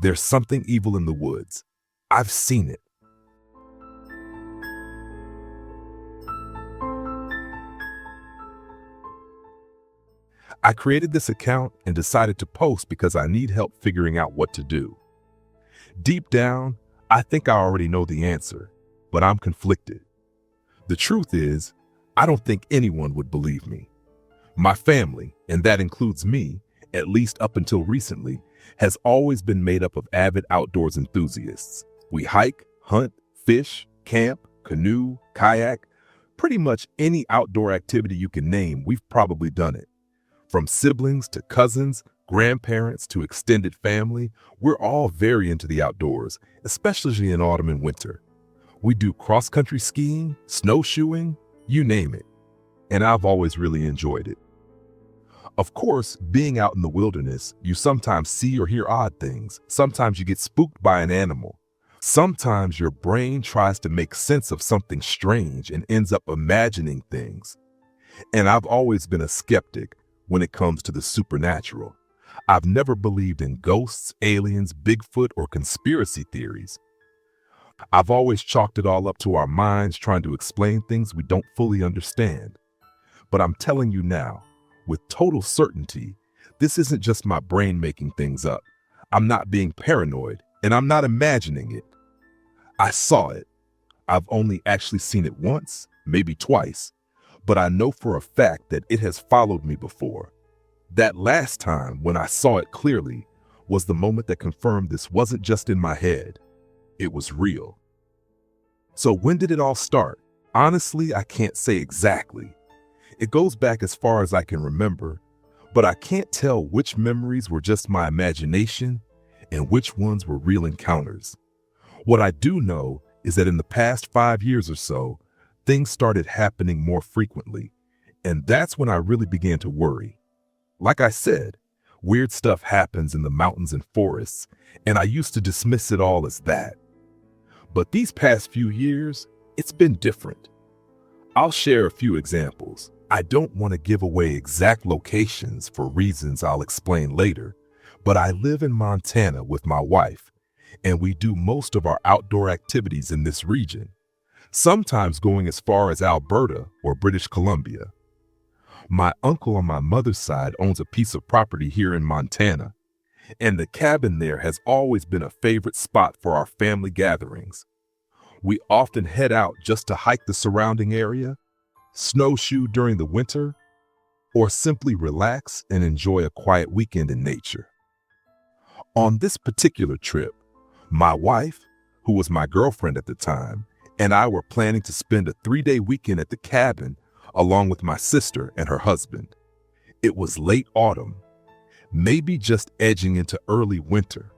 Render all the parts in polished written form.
There's something evil in the woods. I've seen it. I created this account and decided to post because I need help figuring out what to do. Deep down, I think I already know the answer, but I'm conflicted. The truth is, I don't think anyone would believe me. My family, and that includes me, at least up until recently, has always been made up of avid outdoors enthusiasts. We hike, hunt, fish, camp, canoe, kayak, pretty much any outdoor activity you can name, we've probably done it. From siblings to cousins, grandparents to extended family, we're all very into the outdoors, especially in autumn and winter. We do cross-country skiing, snowshoeing, you name it. And I've always really enjoyed it. Of course, being out in the wilderness, you sometimes see or hear odd things. Sometimes you get spooked by an animal. Sometimes your brain tries to make sense of something strange and ends up imagining things. And I've always been a skeptic when it comes to the supernatural. I've never believed in ghosts, aliens, Bigfoot, or conspiracy theories. I've always chalked it all up to our minds trying to explain things we don't fully understand. But I'm telling you now, with total certainty, this isn't just my brain making things up. I'm not being paranoid, and I'm not imagining it. I saw it. I've only actually seen it once, maybe twice, but I know for a fact that it has followed me before. That last time when I saw it clearly was the moment that confirmed this wasn't just in my head. It was real. So when did it all start? Honestly, I can't say exactly. It goes back as far as I can remember, but I can't tell which memories were just my imagination and which ones were real encounters. What I do know is that in the past 5 years or so, things started happening more frequently, and that's when I really began to worry. Like I said, weird stuff happens in the mountains and forests, and I used to dismiss it all as that. But these past few years, it's been different. I'll share a few examples. I don't want to give away exact locations for reasons I'll explain later, but I live in Montana with my wife, and we do most of our outdoor activities in this region, sometimes going as far as Alberta or British Columbia. My uncle on my mother's side owns a piece of property here in Montana, and the cabin there has always been a favorite spot for our family gatherings. We often head out just to hike the surrounding area, snowshoe during the winter, or simply relax and enjoy a quiet weekend in nature. On this particular trip, my wife, who was my girlfriend at the time, and I were planning to spend a 3-day weekend at the cabin along with my sister and her husband. It was late autumn, maybe just edging into early winter,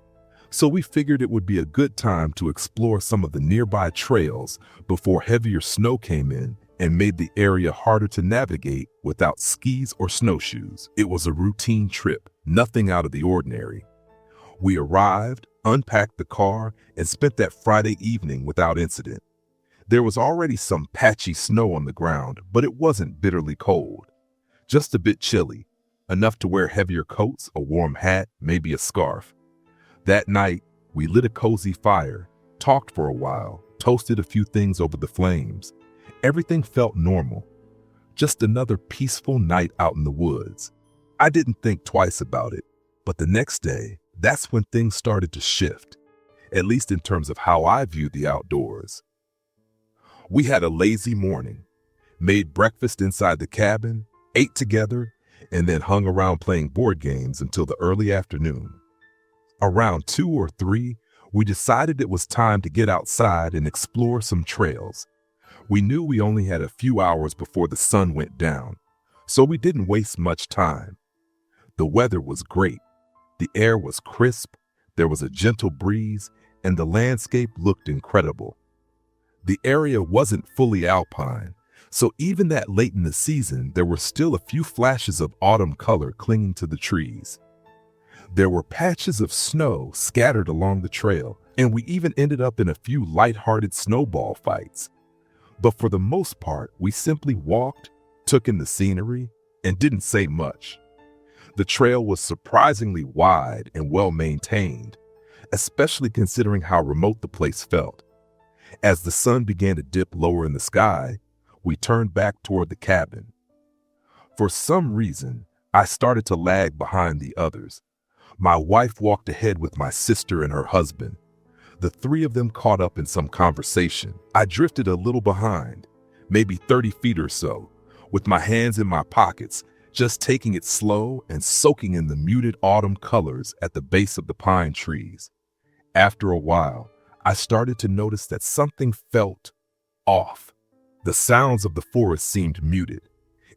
so we figured it would be a good time to explore some of the nearby trails before heavier snow came in and made the area harder to navigate without skis or snowshoes. It was a routine trip, nothing out of the ordinary. We arrived, unpacked the car, and spent that Friday evening without incident. There was already some patchy snow on the ground, but it wasn't bitterly cold. Just a bit chilly, enough to wear heavier coats, a warm hat, maybe a scarf. That night, we lit a cozy fire, talked for a while, toasted a few things over the flames. Everything felt normal. Just another peaceful night out in the woods. I didn't think twice about it, but the next day, that's when things started to shift, at least in terms of how I viewed the outdoors. We had a lazy morning, made breakfast inside the cabin, ate together, and then hung around playing board games until the early afternoon. Around 2 or 3, we decided it was time to get outside and explore some trails. We knew we only had a few hours before the sun went down, so we didn't waste much time. The weather was great. The air was crisp, there was a gentle breeze, and the landscape looked incredible. The area wasn't fully alpine, so even that late in the season, there were still a few flashes of autumn color clinging to the trees. There were patches of snow scattered along the trail, and we even ended up in a few lighthearted snowball fights. But for the most part, we simply walked, took in the scenery, and didn't say much. The trail was surprisingly wide and well maintained, especially considering how remote the place felt. As the sun began to dip lower in the sky, we turned back toward the cabin. For some reason, I started to lag behind the others. My wife walked ahead with my sister and her husband. The three of them caught up in some conversation. I drifted a little behind, maybe 30 feet or so, with my hands in my pockets, just taking it slow and soaking in the muted autumn colors at the base of the pine trees. After a while, I started to notice that something felt off. The sounds of the forest seemed muted.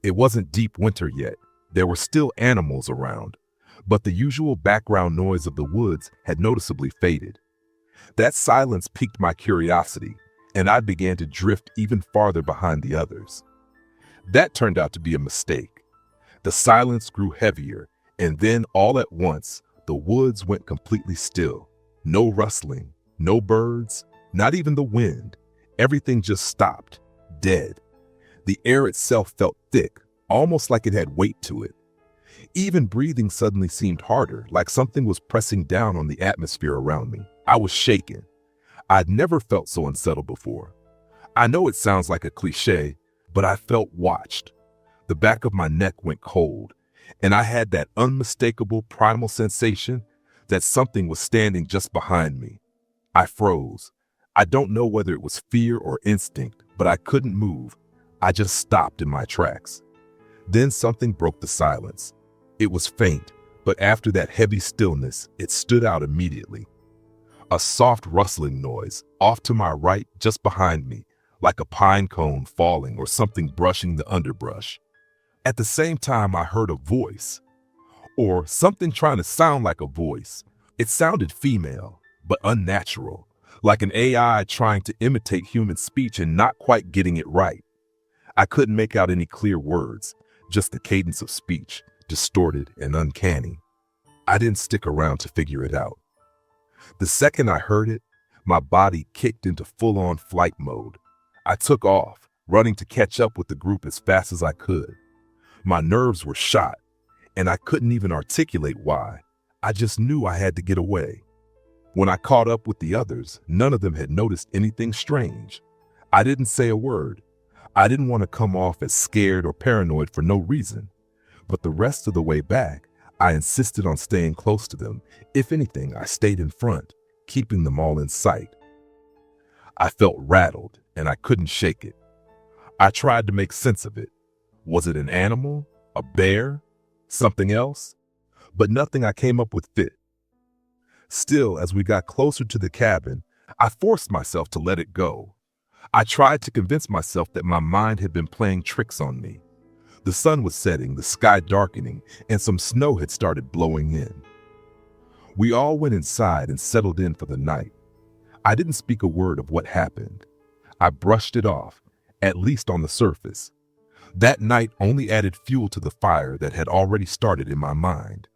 It wasn't deep winter yet. There were still animals around, but the usual background noise of the woods had noticeably faded. That silence piqued my curiosity, and I began to drift even farther behind the others. That turned out to be a mistake. The silence grew heavier, and then all at once, the woods went completely still. No rustling, no birds, not even the wind. Everything just stopped, dead. The air itself felt thick, almost like it had weight to it. Even breathing suddenly seemed harder, like something was pressing down on the atmosphere around me. I was shaken. I'd never felt so unsettled before. I know it sounds like a cliche, but I felt watched. The back of my neck went cold, and I had that unmistakable primal sensation that something was standing just behind me. I froze. I don't know whether it was fear or instinct, but I couldn't move. I just stopped in my tracks. Then something broke the silence. It was faint, but after that heavy stillness, it stood out immediately. A soft rustling noise, off to my right, just behind me, like a pine cone falling or something brushing the underbrush. At the same time, I heard a voice, or something trying to sound like a voice. It sounded female, but unnatural, like an AI trying to imitate human speech and not quite getting it right. I couldn't make out any clear words, just the cadence of speech, distorted and uncanny. I didn't stick around to figure it out. The second I heard it, my body kicked into full-on flight mode. I took off, running to catch up with the group as fast as I could. My nerves were shot, and I couldn't even articulate why. I just knew I had to get away. When I caught up with the others, none of them had noticed anything strange. I didn't say a word. I didn't want to come off as scared or paranoid for no reason. But the rest of the way back, I insisted on staying close to them. If anything, I stayed in front, keeping them all in sight. I felt rattled, and I couldn't shake it. I tried to make sense of it. Was it an animal? A bear? Something else? But nothing I came up with fit. Still, as we got closer to the cabin, I forced myself to let it go. I tried to convince myself that my mind had been playing tricks on me. The sun was setting, the sky darkening, and some snow had started blowing in. We all went inside and settled in for the night. I didn't speak a word of what happened. I brushed it off, at least on the surface. That night only added fuel to the fire that had already started in my mind.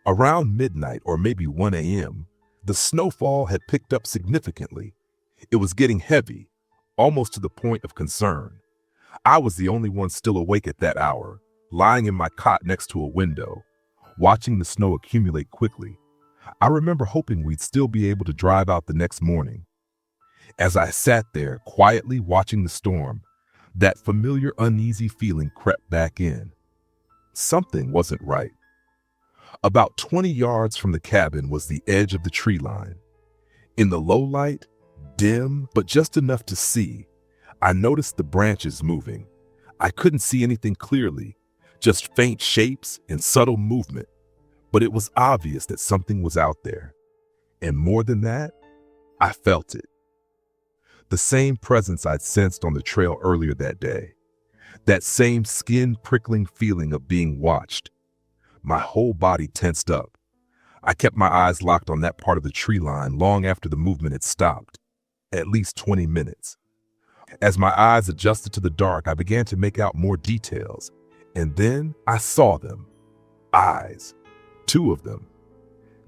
Around midnight or maybe 1 a.m., the snowfall had picked up significantly. It was getting heavy, almost to the point of concern. I was the only one still awake at that hour, lying in my cot next to a window, watching the snow accumulate quickly. I remember hoping we'd still be able to drive out the next morning. As I sat there, quietly watching the storm, that familiar uneasy feeling crept back in. Something wasn't right. About 20 yards from the cabin was the edge of the tree line. In the low light, dim but just enough to see, I noticed the branches moving. I couldn't see anything clearly, just faint shapes and subtle movement, but it was obvious that something was out there. And more than that, I felt it. The same presence I'd sensed on the trail earlier that day. That same skin-prickling feeling of being watched. My whole body tensed up. I kept my eyes locked on that part of the tree line long after the movement had stopped. At least 20 minutes. As my eyes adjusted to the dark, I began to make out more details. And then I saw them. Eyes. 2 of them.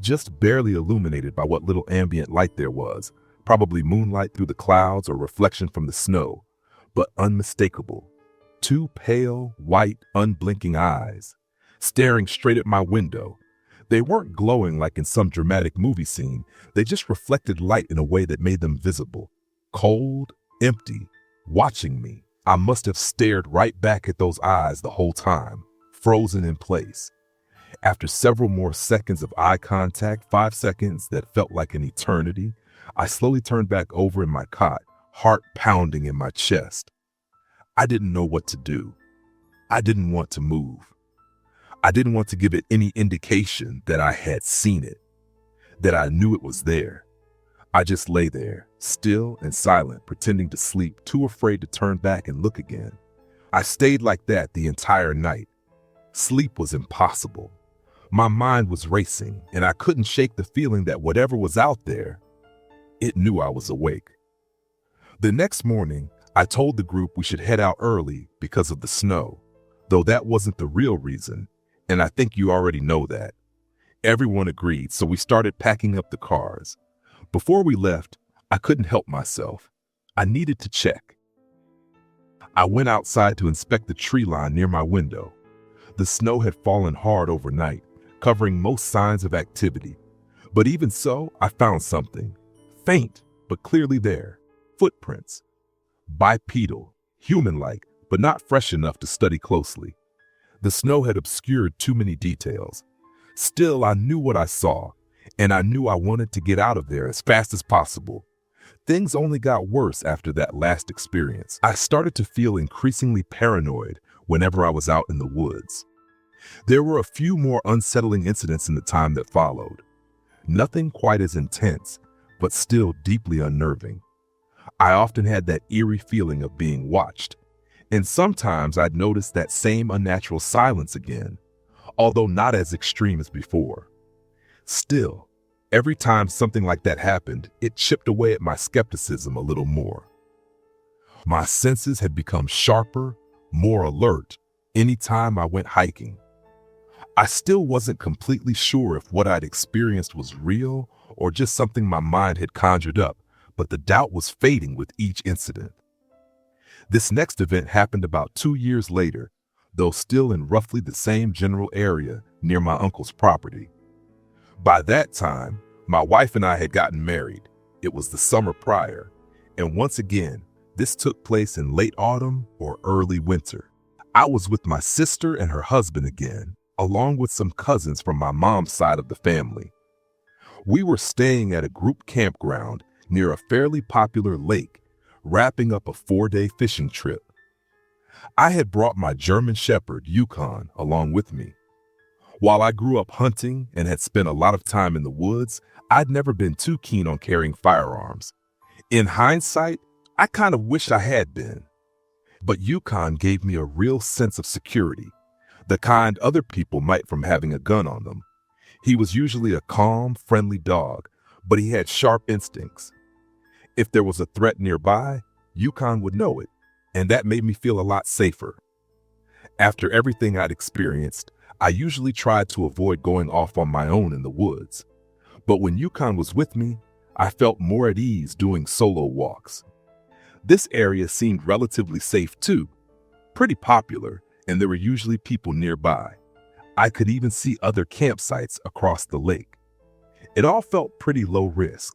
Just barely illuminated by what little ambient light there was. Probably moonlight through the clouds or reflection from the snow, but unmistakable. 2 pale, white, unblinking eyes, staring straight at my window. They weren't glowing like in some dramatic movie scene. They just reflected light in a way that made them visible. Cold, empty, watching me. I must have stared right back at those eyes the whole time, frozen in place. After several more seconds of eye contact, 5 seconds that felt like an eternity, I slowly turned back over in my cot, heart pounding in my chest. I didn't know what to do. I didn't want to move. I didn't want to give it any indication that I had seen it, that I knew it was there. I just lay there, still and silent, pretending to sleep, too afraid to turn back and look again. I stayed like that the entire night. Sleep was impossible. My mind was racing, and I couldn't shake the feeling that whatever was out there, it knew I was awake. The next morning, I told the group we should head out early because of the snow, though that wasn't the real reason, and I think you already know that. Everyone agreed, so we started packing up the cars. Before we left, I couldn't help myself. I needed to check. I went outside to inspect the tree line near my window. The snow had fallen hard overnight, covering most signs of activity. But even so, I found something. Faint, but clearly there. Footprints. Bipedal, human-like, but not fresh enough to study closely. The snow had obscured too many details. Still, I knew what I saw, and I knew I wanted to get out of there as fast as possible. Things only got worse after that last experience. I started to feel increasingly paranoid whenever I was out in the woods. There were a few more unsettling incidents in the time that followed. Nothing quite as intense, but still deeply unnerving. I often had that eerie feeling of being watched, and sometimes I'd notice that same unnatural silence again, although not as extreme as before. Still, every time something like that happened, it chipped away at my skepticism a little more. My senses had become sharper, more alert, anytime I went hiking. I still wasn't completely sure if what I'd experienced was real or just something my mind had conjured up, but the doubt was fading with each incident. This next event happened about 2 years later, though still in roughly the same general area near my uncle's property. By that time, my wife and I had gotten married. It was the summer prior, and once again, this took place in late autumn or early winter. I was with my sister and her husband again, along with some cousins from my mom's side of the family. We were staying at a group campground near a fairly popular lake, wrapping up a 4-day fishing trip. I had brought my German Shepherd, Yukon, along with me. While I grew up hunting and had spent a lot of time in the woods, I'd never been too keen on carrying firearms. In hindsight, I kind of wish I had been. But Yukon gave me a real sense of security, the kind other people might from having a gun on them. He was usually a calm, friendly dog, but he had sharp instincts. If there was a threat nearby, Yukon would know it, and that made me feel a lot safer. After everything I'd experienced, I usually tried to avoid going off on my own in the woods. But when Yukon was with me, I felt more at ease doing solo walks. This area seemed relatively safe too, pretty popular, and there were usually people nearby. I could even see other campsites across the lake. It all felt pretty low risk.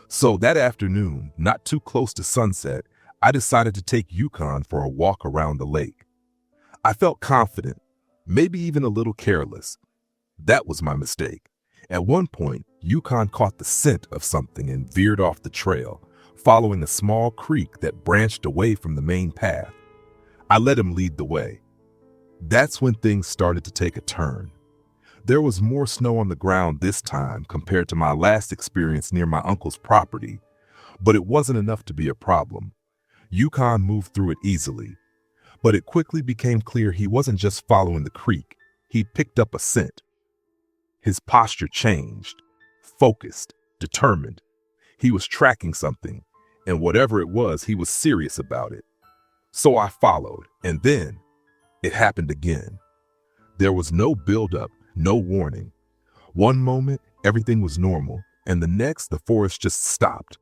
So that afternoon, not too close to sunset, I decided to take Yukon for a walk around the lake. I felt confident, maybe even a little careless. That was my mistake. At one point, Yukon caught the scent of something and veered off the trail, following a small creek that branched away from the main path. I let him lead the way. That's when things started to take a turn. There was more snow on the ground this time compared to my last experience near my uncle's property, but it wasn't enough to be a problem. Yukon moved through it easily, but it quickly became clear he wasn't just following the creek. He'd picked up a scent. His posture changed, focused, determined. He was tracking something, and whatever it was, he was serious about it. So I followed, and then it happened again. There was no buildup, no warning. One moment, everything was normal, and the next, the forest just stopped.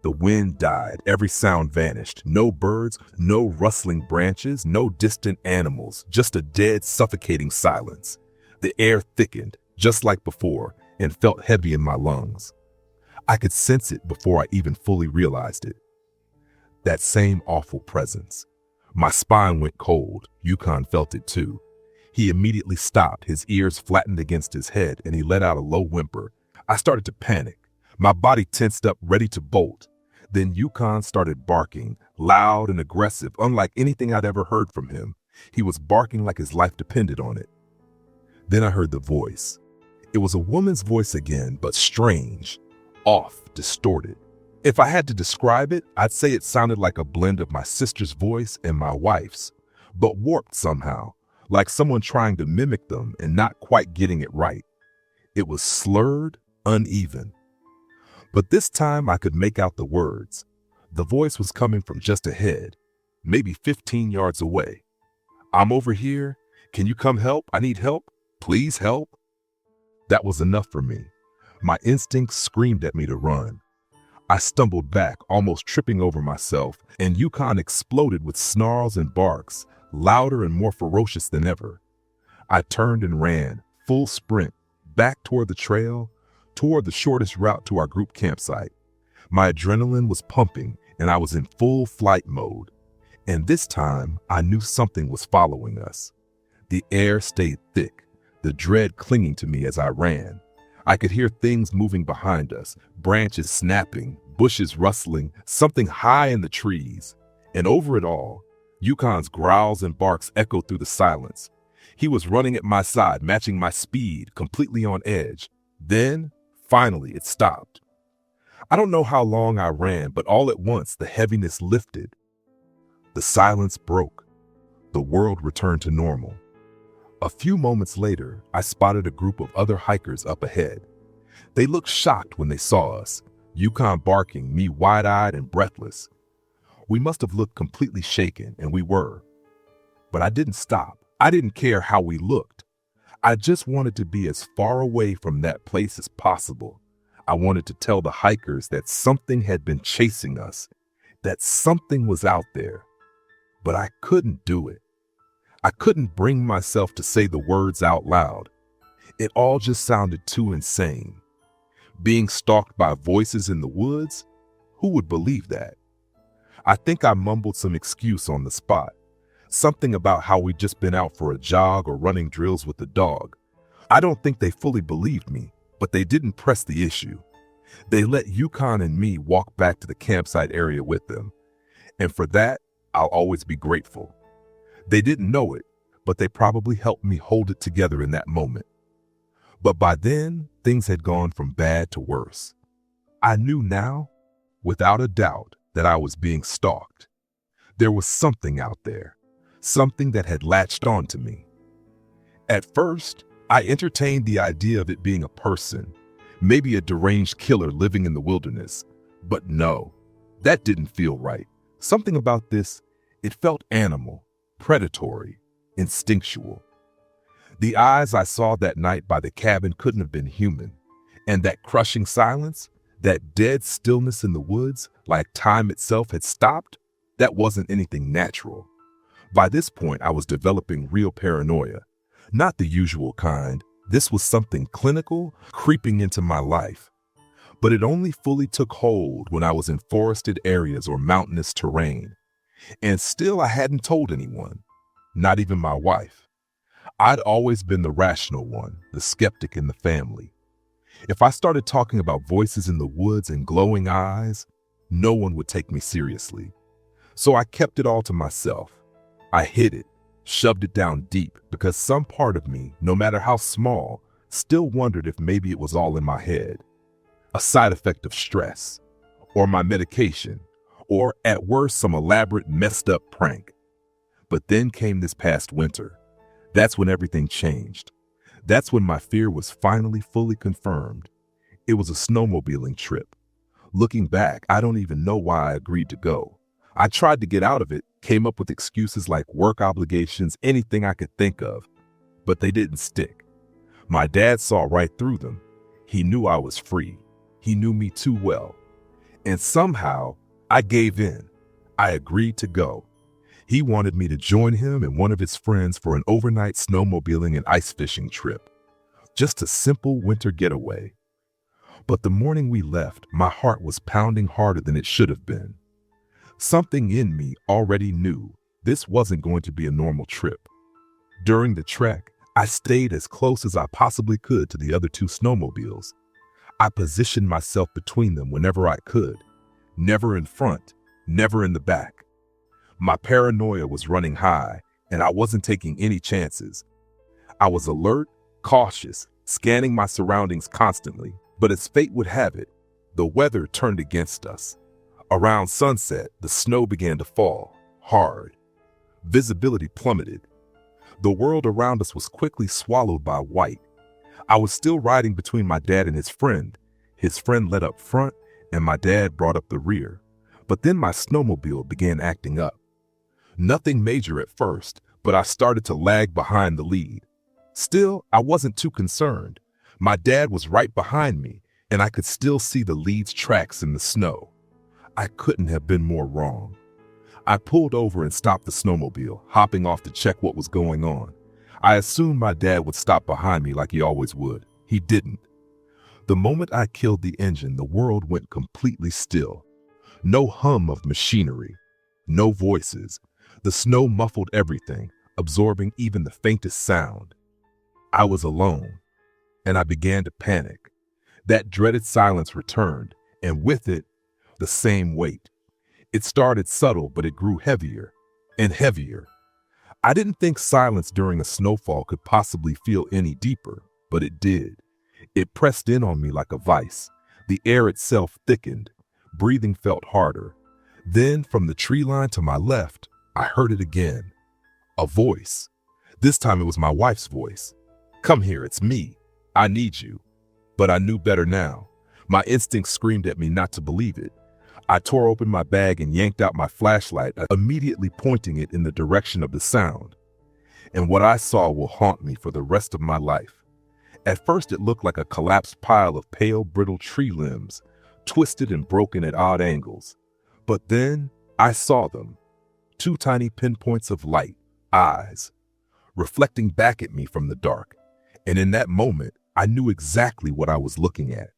The wind died, every sound vanished. No birds, no rustling branches, no distant animals, just a dead, suffocating silence. The air thickened, just like before, and felt heavy in my lungs. I could sense it before I even fully realized it. That same awful presence. My spine went cold. Yukon felt it too. He immediately stopped, his ears flattened against his head, and he let out a low whimper. I started to panic. My body tensed up, ready to bolt. Then Yukon started barking, loud and aggressive, unlike anything I'd ever heard from him. He was barking like his life depended on it. Then I heard the voice. It was a woman's voice again, but strange, off, distorted. If I had to describe it, I'd say it sounded like a blend of my sister's voice and my wife's, but warped somehow, like someone trying to mimic them and not quite getting it right. It was slurred, uneven. But this time I could make out the words. The voice was coming from just ahead, maybe 15 yards away. I'm over here. Can you come help? I need help. Please help. That was enough for me. My instincts screamed at me to run. I stumbled back, almost tripping over myself, and Yukon exploded with snarls and barks, louder and more ferocious than ever. I turned and ran, full sprint, back toward the trail, toward the shortest route to our group campsite. My adrenaline was pumping, and I was in full flight mode. And this time, I knew something was following us. The air stayed thick, the dread clinging to me as I ran. I could hear things moving behind us, branches snapping, bushes rustling, something high in the trees. And over it all, Yukon's growls and barks echoed through the silence. He was running at my side, matching my speed, completely on edge. Then, finally, it stopped. I don't know how long I ran, but all at once the heaviness lifted. The silence broke. The world returned to normal. A few moments later, I spotted a group of other hikers up ahead. They looked shocked when they saw us, Yukon barking, me wide-eyed and breathless. We must have looked completely shaken, and we were. But I didn't stop. I didn't care how we looked. I just wanted to be as far away from that place as possible. I wanted to tell the hikers that something had been chasing us, that something was out there. But I couldn't do it. I couldn't bring myself to say the words out loud. It all just sounded too insane. Being stalked by voices in the woods? Who would believe that? I think I mumbled some excuse on the spot. Something about how we'd just been out for a jog or running drills with the dog. I don't think they fully believed me, but they didn't press the issue. They let Yukon and me walk back to the campsite area with them. And for that, I'll always be grateful. They didn't know it, but they probably helped me hold it together in that moment. But by then, things had gone from bad to worse. I knew now, without a doubt, that I was being stalked. There was something out there, something that had latched onto me. At first, I entertained the idea of it being a person, maybe a deranged killer living in the wilderness. But no, that didn't feel right. Something about this, it felt animal, predatory, instinctual. The eyes I saw that night by the cabin couldn't have been human. And that crushing silence, that dead stillness in the woods, like time itself had stopped, that wasn't anything natural. By this point, I was developing real paranoia. Not the usual kind. This was something clinical, creeping into my life. But it only fully took hold when I was in forested areas or mountainous terrain. And still I hadn't told anyone, not even my wife. I'd always been the rational one, the skeptic in the family. If I started talking about voices in the woods and glowing eyes, no one would take me seriously. So I kept it all to myself. I hid it, shoved it down deep, because some part of me, no matter how small, still wondered if maybe it was all in my head. A side effect of stress, or my medication, or at worst some elaborate messed up prank. But then came this past winter. That's when everything changed. That's when my fear was finally fully confirmed. It was a snowmobiling trip. Looking back, I don't even know why I agreed to go. I tried to get out of it, came up with excuses like work obligations, anything I could think of, but they didn't stick. My dad saw right through them. He knew I was free. He knew me too well. And somehow, I gave in. I agreed to go. He wanted me to join him and one of his friends for an overnight snowmobiling and ice fishing trip. just a simple winter getaway. But the morning we left, my heart was pounding harder than it should have been. Something in me already knew this wasn't going to be a normal trip. During the trek, I stayed as close as I possibly could to the other two snowmobiles. I positioned myself between them whenever I could, never in front, never in the back. My paranoia was running high, and I wasn't taking any chances. I was alert, cautious, scanning my surroundings constantly, but as fate would have it, the weather turned against us. Around sunset, the snow began to fall, hard. Visibility plummeted. The world around us was quickly swallowed by white. I was still riding between my dad and his friend. His friend led up front, and my dad brought up the rear. But then my snowmobile began acting up. Nothing major at first, but I started to lag behind the lead. Still, I wasn't too concerned. My dad was right behind me, and I could still see the lead's tracks in the snow. I couldn't have been more wrong. I pulled over and stopped the snowmobile, hopping off to check what was going on. I assumed my dad would stop behind me like he always would. He didn't. The moment I killed the engine, the world went completely still. No hum of machinery, no voices. The snow muffled everything, absorbing even the faintest sound. I was alone, and I began to panic. That dreaded silence returned, and with it, the same weight. It started subtle, but it grew heavier and heavier. I didn't think silence during a snowfall could possibly feel any deeper, but it did. It pressed in on me like a vice. The air itself thickened. Breathing felt harder. Then, from the tree line to my left, I heard it again. A voice. This time it was my wife's voice. "Come here, it's me. I need you." But I knew better now. My instinct screamed at me not to believe it. I tore open my bag and yanked out my flashlight, immediately pointing it in the direction of the sound. And what I saw will haunt me for the rest of my life. At first it looked like a collapsed pile of pale, brittle tree limbs, twisted and broken at odd angles. But then I saw them. 2 tiny pinpoints of light, eyes, reflecting back at me from the dark. And in that moment, I knew exactly what I was looking at.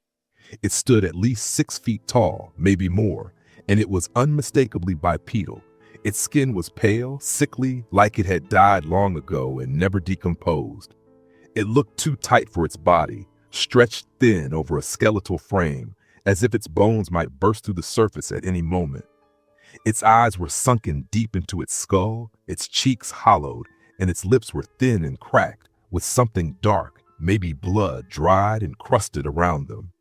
It stood at least 6 feet tall, maybe more, and it was unmistakably bipedal. Its skin was pale, sickly, like it had died long ago and never decomposed. It looked too tight for its body, stretched thin over a skeletal frame, as if its bones might burst through the surface at any moment. Its eyes were sunken deep into its skull, its cheeks hollowed, and its lips were thin and cracked, with something dark, maybe blood, dried and crusted around them.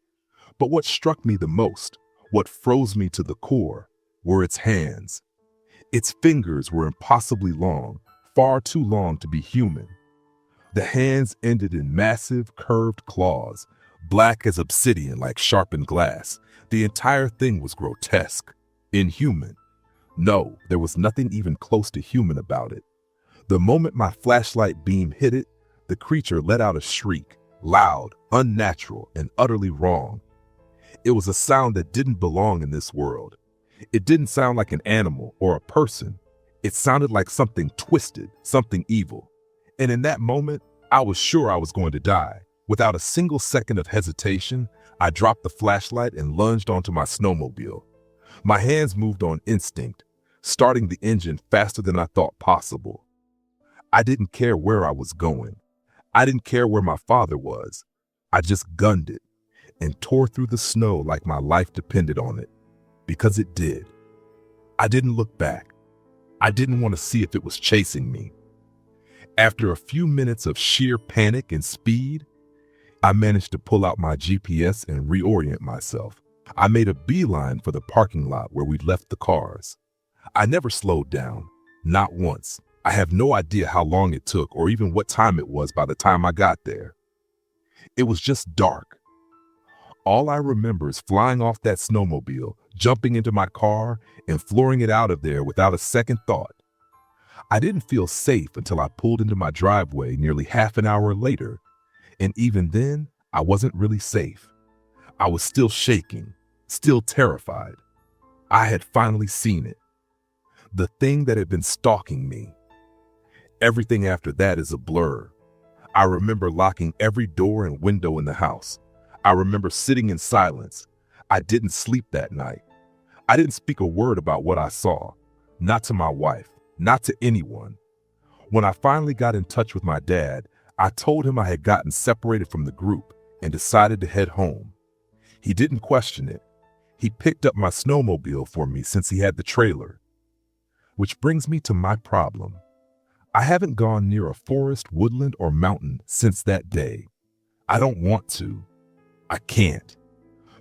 But what struck me the most, what froze me to the core, were its hands. Its fingers were impossibly long, far too long to be human. The hands ended in massive, curved claws, black as obsidian like sharpened glass. The entire thing was grotesque, inhuman. No, there was nothing even close to human about it. The moment my flashlight beam hit it, the creature let out a shriek, loud, unnatural, and utterly wrong. It was a sound that didn't belong in this world. It didn't sound like an animal or a person. It sounded like something twisted, something evil. And in that moment, I was sure I was going to die. Without a single second of hesitation, I dropped the flashlight and lunged onto my snowmobile. My hands moved on instinct, starting the engine faster than I thought possible. I didn't care where I was going. I didn't care where my father was. I just gunned it and tore through the snow like my life depended on it. Because it did. I didn't look back. I didn't want to see if it was chasing me. After a few minutes of sheer panic and speed, I managed to pull out my GPS and reorient myself. I made a beeline for the parking lot where we'd left the cars. I never slowed down, not once. I have no idea how long it took or even what time it was by the time I got there. It was just dark. All I remember is flying off that snowmobile, jumping into my car, and flooring it out of there without a second thought. I didn't feel safe until I pulled into my driveway nearly half an hour later, and even then, I wasn't really safe. I was still shaking, still terrified. I had finally seen it. The thing that had been stalking me. Everything after that is a blur. I remember locking every door and window in the house. I remember sitting in silence. I didn't sleep that night. I didn't speak a word about what I saw, not to my wife, not to anyone. When I finally got in touch with my dad, I told him I had gotten separated from the group and decided to head home. He didn't question it. He picked up my snowmobile for me since he had the trailer. Which brings me to my problem. I haven't gone near a forest, woodland, or mountain since that day. I don't want to. I can't.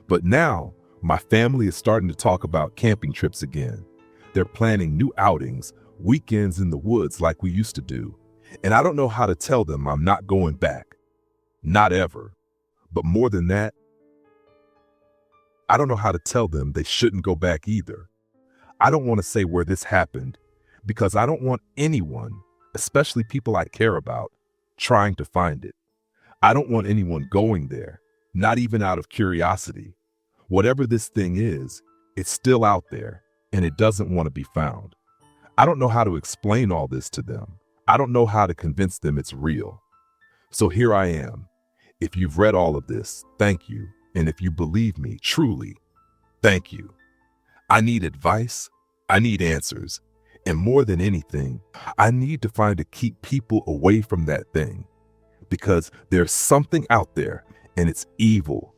But now, my family is starting to talk about camping trips again. They're planning new outings, weekends in the woods like we used to do. And I don't know how to tell them I'm not going back. Not ever. But more than that, I don't know how to tell them they shouldn't go back either. I don't want to say where this happened because I don't want anyone, especially people I care about, trying to find it. I don't want anyone going there, not even out of curiosity. Whatever this thing is, it's still out there and it doesn't want to be found. I don't know how to explain all this to them. I don't know how to convince them it's real. So here I am. If you've read all of this, thank you. And if you believe me, truly, thank you. I need advice. I need answers. And more than anything, I need to find to keep people away from that thing. Because there's something out there and it's evil